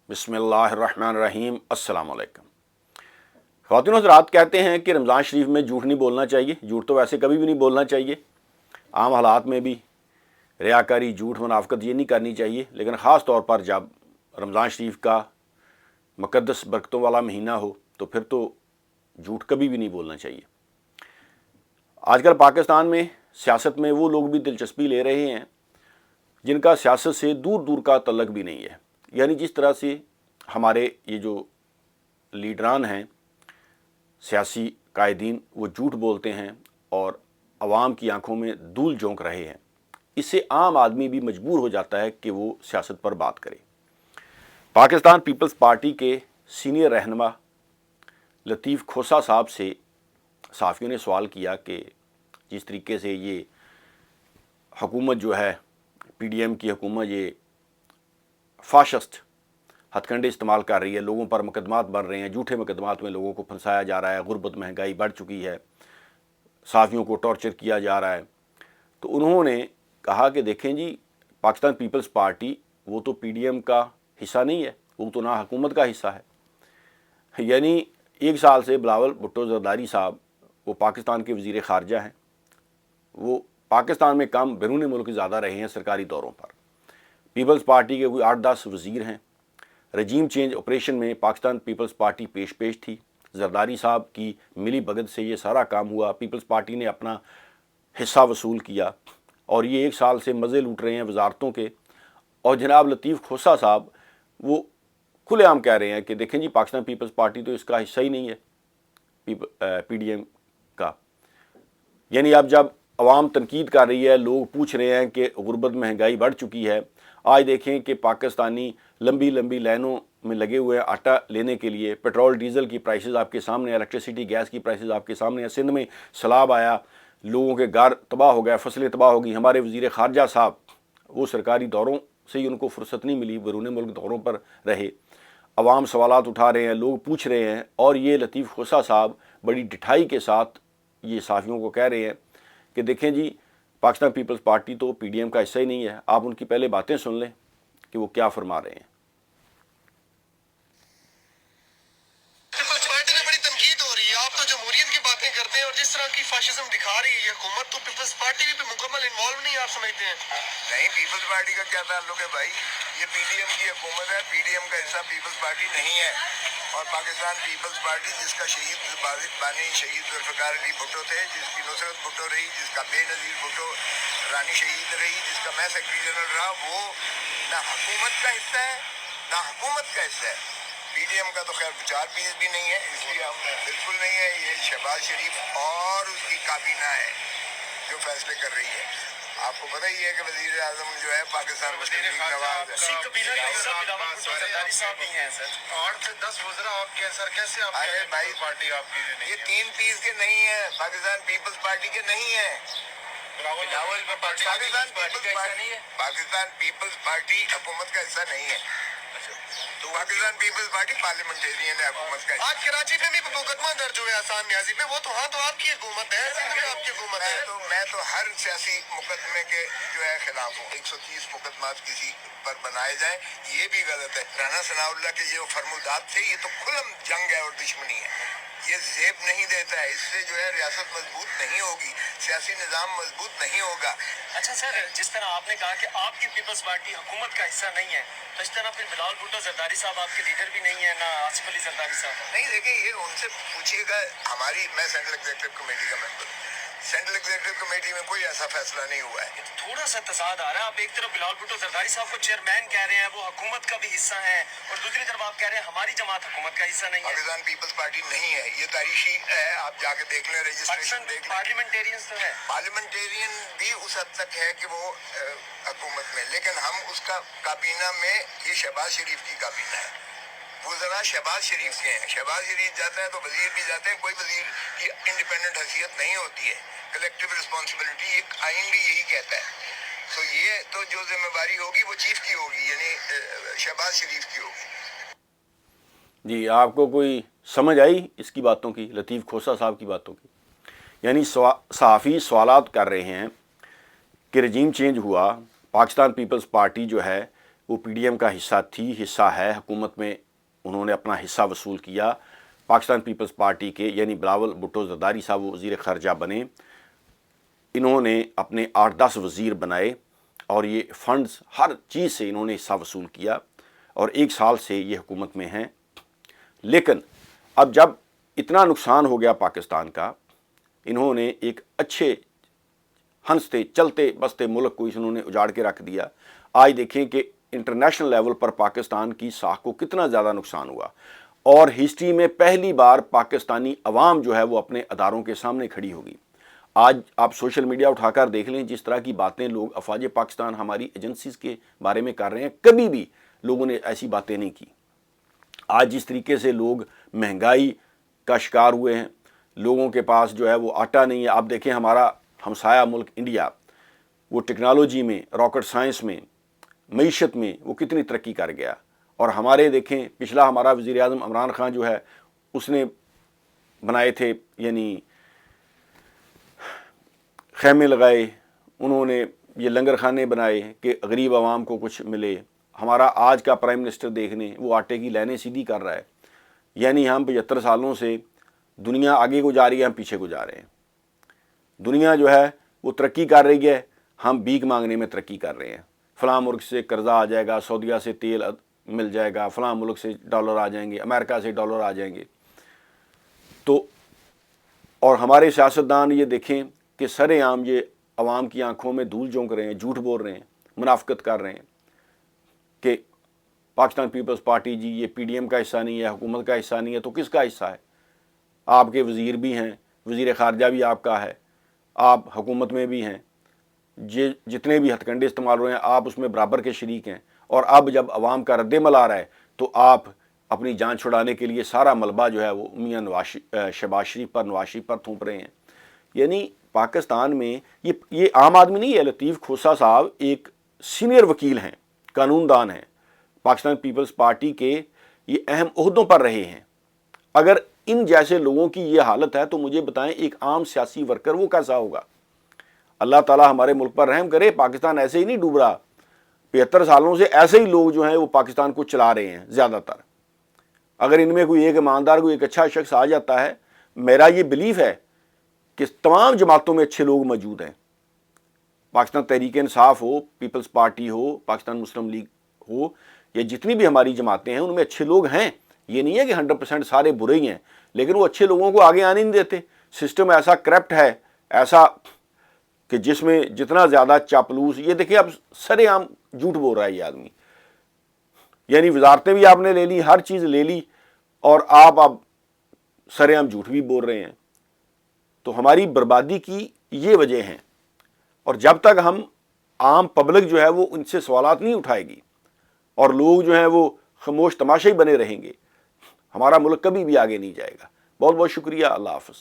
बिस्मिल्लाहिर्रहमानिर्रहीम। अस्सलाम वालेकुम। ख़वातीन हज़रात, कहते हैं कि रमज़ान शरीफ में झूठ नहीं बोलना चाहिए। झूठ तो वैसे कभी भी नहीं बोलना चाहिए, आम हालात में भी रियाकारी, झूठ, मुनाफ़क़त ये नहीं करनी चाहिए। लेकिन ख़ास तौर पर जब रमज़ान शरीफ का मुक़द्दस बरकतों वाला महीना हो तो फिर तो झूठ कभी भी नहीं बोलना चाहिए। आजकल पाकिस्तान में सियासत में वो लोग भी दिलचस्पी ले रहे हैं जिनका सियासत से दूर दूर का तल्लक भी नहीं है। यानी जिस तरह से हमारे ये जो लीडरान हैं, सियासी कायदीन, वो झूठ बोलते हैं और आवाम की आंखों में धूल झोंक रहे हैं, इससे आम आदमी भी मजबूर हो जाता है कि वो सियासत पर बात करे। पाकिस्तान पीपल्स पार्टी के सीनियर रहनुमा लतीफ़ खोसा साहब से सहाफ़ियों ने सवाल किया कि जिस तरीके से ये हुकूमत जो है, PDM की हुकूमत, ये फाशिस्ट हथकंडे इस्तेमाल कर रही है, लोगों पर मुकदमात बन रहे हैं, झूठे मुकदमात में लोगों को फंसाया जा रहा है, गुर्बत, महंगाई बढ़ चुकी है, सहाफ़ियों को टॉर्चर किया जा रहा है। तो उन्होंने कहा कि देखें जी, पाकिस्तान पीपल्स पार्टी वो तो PDM का हिस्सा नहीं है, वो तो ना हुकूमत का हिस्सा है। यानी 1 साल से बिलावल भुट्टो ज़रदारी साहब, वो पाकिस्तान के वज़ीर ख़ारजा हैं, वो पाकिस्तान में कम बैरून मुल्क ज़्यादा रहे हैं सरकारी दौरों पर। पीपल्स पार्टी के कोई 8-10 वज़ीर हैं। रजीम चेंज ऑपरेशन में पाकिस्तान पीपल्स पार्टी पेश थी। ज़रदारी साहब की मिली भगत से ये सारा काम हुआ। पीपल्स पार्टी ने अपना हिस्सा वसूल किया और ये 1 साल से मज़े लूट रहे हैं वजारतों के। और जनाब लतीफ़ खोसा साहब वो खुलेआम कह रहे हैं कि देखें जी, पाकिस्तान पीपल्स पार्टी तो इसका हिस्सा ही नहीं है PDM का। यानी अब जब अवाम तनकीद कर रही है, लोग पूछ रहे हैं कि गुर्बत, महंगाई बढ़ चुकी है। आज देखें कि पाकिस्तानी लंबी लंबी लाइनों में लगे हुए हैं आटा लेने के लिए। पेट्रोल डीज़ल की प्राइसेस आपके सामने है, इलेक्ट्रिसिटी गैस की प्राइसेस आपके सामने है। सिंध में सैलाब आया, लोगों के घर तबाह हो गया, फसलें तबाह हो गई। हमारे वज़ीर ख़ारजा साहब वो सरकारी दौरों से ही उनको फुर्सत नहीं मिली, बैरून मुल्क दौरों पर रहे। अवाम सवालात उठा रहे हैं, लोग पूछ रहे हैं, और ये लतीफ़ खोसा साहब बड़ी ढिठाई के साथ ये सहाफ़ियों को कह रहे हैं कि देखें जी, पाकिस्तान पीपल्स पार्टी तो PDM का हिस्सा ही नहीं है। आप उनकी पहले बातें सुन लें कि वो क्या फरमा रहे हैं। पीपल्स पार्टी में बड़ी तनकीद हो रही है, आप तो जमहूरियत की बातें करते हैं और जिस तरह की फाशिज्म दिखा रही है ये हुकूमत, तो पीपल्स पार्टी भी मुकम्मल इन्वॉल्व नहीं, आप समझते हैं? नहीं, पीपल्स पार्टी का क्या ताल्लुक है भाई? ये PDM की हुकूमत है, PDM का हिस्सा पीपल्स पार्टी नहीं है। और पाकिस्तान पीपल्स पार्टी जिसका शहीद बानी शहीद जुल्फ़िकार अली भुट्टो थे, जिसकी नुसरत भुट्टो रही, जिसका बेनज़ीर भुट्टो रानी शहीद रही, जिसका मैं सेक्रेटरी जनरल रहा, वो ना हुकूमत का हिस्सा है ना हुकूमत का हिस्सा है। PDM का तो खैर 4% भी नहीं है, इसलिए हम बिल्कुल नहीं है। ये शहबाज शरीफ और उसकी काबीना है जो फैसले कर रही है। आपको पता ही है कि वज़ीर आज़म जो है पाकिस्तान मुस्लिम लीग नवाज है। उसी कबीना का हिस्सा बिलावल भुट्टो ज़रदारी साहब भी हैं सर। 8 से 10 वज़रा आपके हैं सर, कैसे आप अरे भाई, पार्टी आपकी ये 3% के नहीं है, पाकिस्तान पीपल्स पार्टी के नहीं है। पाकिस्तान पीपल्स पार्टी हुकूमत का हिस्सा नहीं है। तो पाकिस्तान पीपल्स पार्टी पार्लियामेंटेरियन है, हुकूमत का हिस्सा। आज कराची में भी मुकदमा दर्ज हुआ आसान न्याजी पे, वो तो हाँ तो आपकी हुकूमत है, सिंध में आपकी हुकूमत है। मैं तो हर सियासी मुकदमे के जो है खिलाफ हूँ। 130 मुकदमात किसी पर बनाए जाएं, ये भी गलत है। राना सनाउल्लाह के जो फरमुदात थे, ये तो खुल्लम जंग है और दुश्मनी है। ये जेब नहीं देता है, इससे जो है रियासत मजबूत नहीं होगी, सियासी निज़ाम मजबूत नहीं होगा। अच्छा सर, जिस तरह आपने कहा कि आपकी पीपल्स पार्टी हुकूमत का हिस्सा नहीं है, तो इस तरह फिर बिलावल भुट्टो ज़रदारी साहब आपके लीडर भी नहीं है, ना आसिफ अली ज़रदारी साहब? नहीं, देखिए, ये उनसे पूछिएगा। मैं सेंट्रल एग्जीक्यूटिव कमेटी का मेंबर हूँ। सेंट्रल एग्जीक्यूटिव कमेटी में कोई ऐसा फैसला नहीं हुआ है। थोड़ा सा तजाद आ रहा है। आप एक तरफ बिलावल भुट्टो ज़रदारी साहब को चेयरमैन कह रहे हैं, वो हुकूमत का भी हिस्सा है, और दूसरी तरफ आप कह रहे हैं हमारी जमात हुकूमत का हिस्सा नहीं है। पाकिस्तान पीपल्स पार्टी नहीं है, ये तारीखी है, आप जाके देख लें, रजिस्ट्रेशन देख लें। पार्लियामेंटेरियन तो है, पार्लियामेंटेरियन भी उस हद तक है कि वो हुकूमत में, लेकिन हम उसका काबीना में, ये शहबाज शरीफ की काबीना है। वो जरा शहबाज शरीफ के हैं। शहबाज शरीफ जाता है तो वजीर भी जाते हैं। कोई वजीर की इंडिपेंडेंट हैसियत नहीं होती है। कलेक्टिव रिस्पॉन्सिबिलिटी एक आइन भी यही कहता है। तो ये तो जो जिम्मेवारी होगी वो चीफ की होगी, यानी शहबाज शरीफ की होगी। जी, आपको कोई समझ आई इसकी बातों की, लतीफ़ खोसा साहब की बातों की? यानी सहाफ़ी सवालात कर रहे हैं कि रजीम चेंज हुआ, पाकिस्तान पीपल्स पार्टी जो है वो PDM का हिस्सा है हुकूमत में, उन्होंने अपना हिस्सा वसूल किया। पाकिस्तान पीपल्स पार्टी के यानी बिलावल भुट्टो ज़रदारी साहब वो वज़ीर ख़ारजा बने, इन्होंने अपने 8-10 वज़ीर बनाए और ये फ़ंड्स हर चीज़ से इन्होंने हिस्सा वसूल किया और 1 साल से ये हुकूमत में हैं। लेकिन अब जब इतना नुकसान हो गया पाकिस्तान का, इन्होंने एक अच्छे हंसते चलते बसते मुल्क को इन्होंने उजाड़ के रख दिया। आज देखें कि इंटरनेशनल लेवल पर पाकिस्तान की साख को कितना ज़्यादा नुकसान हुआ और हिस्ट्री में पहली बार पाकिस्तानी अवाम जो है वो अपने अदारों के सामने खड़ी होगी। आज आप सोशल मीडिया उठाकर देख लें, जिस तरह की बातें लोग अफवाज पाकिस्तान हमारी एजेंसीज़ के बारे में कर रहे हैं, कभी भी लोगों ने ऐसी बातें नहीं की। आज जिस तरीके से लोग महंगाई का शिकार हुए हैं, लोगों के पास जो है वो आटा नहीं है। आप देखें हमारा हमसाया मुल्क इंडिया, वो टेक्नोलॉजी में, रॉकेट साइंस में, मईशत में वो कितनी तरक्की कर गया। और हमारे देखें पिछला हमारा वज़ीर आज़म इमरान खान जो है उसने बनाए थे, यानी खैमे लगाए, उन्होंने ये लंगर खाने बनाए कि गरीब आवाम को कुछ मिले। हमारा आज का प्राइम मिनिस्टर देखने वो आटे की लाइनें सीधी कर रहा है, यानी हम 75 सालों से दुनिया आगे को जा रही है, हम पीछे को जा रहे हैं। दुनिया जो है वो तरक्की कर रही है, हम भीख मांगने में तरक्की कर रहे हैं। फ़लाँ मुल्क से कर्ज़ा आ जाएगा, सऊदीया से तेल मिल जाएगा, फ़लाँ मुल्क से डॉलर आ जाएंगे, अमेरिका से डॉलर आ जाएंगे। तो और हमारे सियासतदान ये देखें कि सरेआम ये अवाम की आंखों में धूल झोंक रहे हैं, झूठ बोल रहे हैं, मुनाफिकत कर रहे हैं कि पाकिस्तान पीपल्स पार्टी जी ये PDM का हिस्सा नहीं है, हुकूमत का हिस्सा नहीं है। तो किसका हिस्सा है? आपके वज़ीर भी हैं, वज़ीर ख़ारजा भी आपका है, आप हुकूमत में भी हैं, जितने भी हथकंडे इस्तेमाल हो रहे हैं आप उसमें बराबर के शरीक हैं। और अब जब अवाम का रद्द-ए-अमल आ रहा है तो आप अपनी जान छुड़ाने के लिए सारा मलबा जो है वो मियां शहबाज शरीफ पर, नवाज शरीफ पर थोप रहे हैं। यानी पाकिस्तान में ये आम आदमी नहीं है। लतीफ़ खोसा साहब एक सीनियर वकील हैं, कानूनदान हैं, पाकिस्तान पीपल्स पार्टी के ये अहम ओहदों पर रहे हैं। अगर इन जैसे लोगों की ये हालत है तो मुझे बताएं एक आम सियासी वर्कर वो कैसा होगा। अल्लाह ताला हमारे मुल्क पर रहम करे, पाकिस्तान ऐसे ही नहीं डूब रहा। 75 सालों से ऐसे ही लोग जो हैं वो पाकिस्तान को चला रहे हैं ज़्यादातर। अगर इनमें कोई एक ईमानदार, कोई एक अच्छा शख्स आ जाता है, मेरा ये बिलीफ है कि तमाम जमातों में अच्छे लोग मौजूद हैं। पाकिस्तान तहरीक इंसाफ हो, पीपल्स पार्टी हो, पाकिस्तान मुस्लिम लीग हो, या जितनी भी हमारी जमातें हैं उनमें अच्छे लोग हैं। ये नहीं है कि 100% सारे बुरे ही हैं, लेकिन वो अच्छे लोगों को आगे आने नहीं देते। सिस्टम ऐसा करप्ट है, ऐसा कि जिसमें जितना ज़्यादा चापलूस, ये देखिए अब सरेआम झूठ बोल रहा है ये आदमी। यानी वजारतें भी आपने ले ली, हर चीज़ ले ली और आप अब सरेआम झूठ भी बोल रहे हैं। तो हमारी बर्बादी की ये वजह हैं। और जब तक हम आम पब्लिक जो है वो उनसे सवालात नहीं उठाएगी और लोग जो हैं वो खामोश तमाशाई बने रहेंगे, हमारा मुल्क कभी भी आगे नहीं जाएगा। बहुत बहुत शुक्रिया। अल्लाह हाफ़िज़।